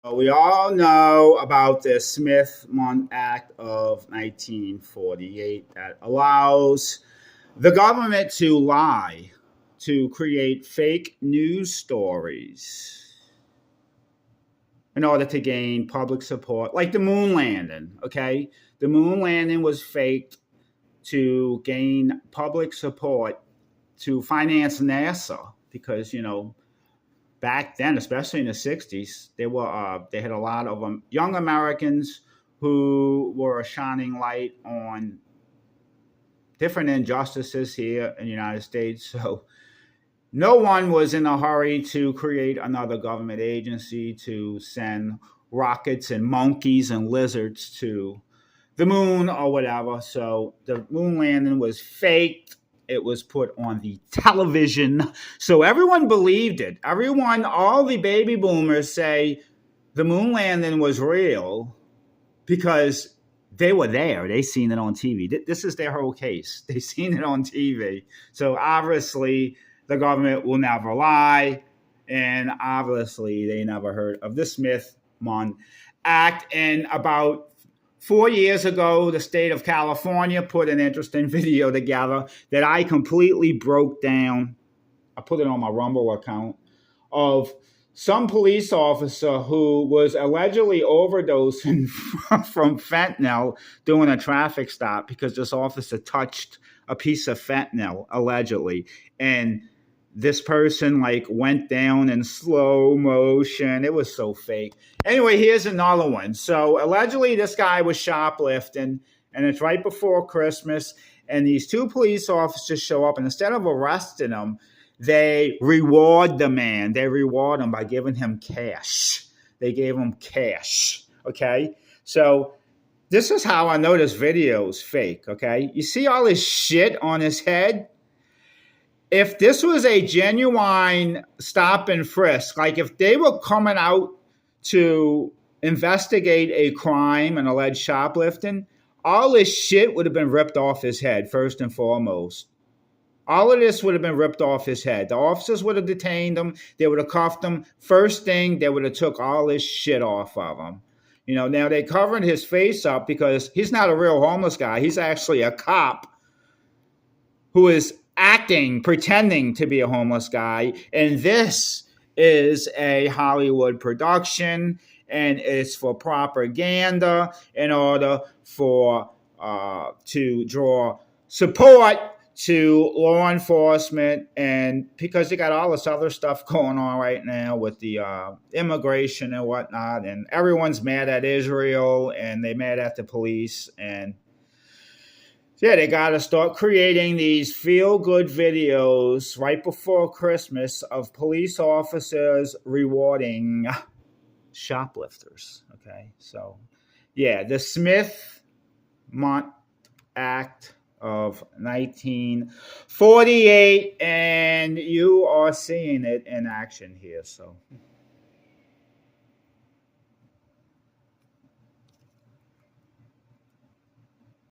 We all know about the Smith-Mundt Act of 1948 that allows the government to lie, to create fake news stories in order to gain public support, like the moon landing, okay? The moon landing was faked to gain public support to finance NASA because, back then, especially in the '60s, they had a lot of young Americans who were shining light on different injustices here in the United States. So no one was in a hurry to create another government agency to send rockets and monkeys and lizards to the moon or whatever. So the moon landing was faked. It was put on the television. So everyone believed it. All the baby boomers say the moon landing was real because they were there. They seen it on TV. This is their whole case. They seen it on TV. So obviously the government will never lie. And obviously they never heard of the Smith-Mundt Act. And about 4 years ago, the state of California put an interesting video together that I completely broke down. I put it on my Rumble account of some police officer who was allegedly overdosing from fentanyl doing a traffic stop because this officer touched a piece of fentanyl, allegedly. And this person went down in slow motion. It was so fake. Anyway, here's another one. So allegedly this guy was shoplifting, and it's right before Christmas, and these two police officers show up, and instead of arresting him, they reward the man. They reward him by giving him cash. They gave him cash, okay? So this is how I know this video is fake, okay? You see all this shit on his head? If this was a genuine stop and frisk, like if they were coming out to investigate a crime and alleged shoplifting, all this shit would have been ripped off his head, first and foremost. All of this would have been ripped off his head. The officers would have detained him. They would have cuffed him. First thing, they would have took all this shit off of him. Now they covered his face up because he's not a real homeless guy. He's actually a cop who is pretending to be a homeless guy. And this is a Hollywood production, and it's for propaganda in order to draw support to law enforcement, and because they got all this other stuff going on right now with the immigration and whatnot, and everyone's mad at Israel, and they're mad at the police, and yeah, they got to start creating these feel-good videos right before Christmas of police officers rewarding shoplifters, okay? So, yeah, the Smith-Mundt Act of 1948, and you are seeing it in action here. So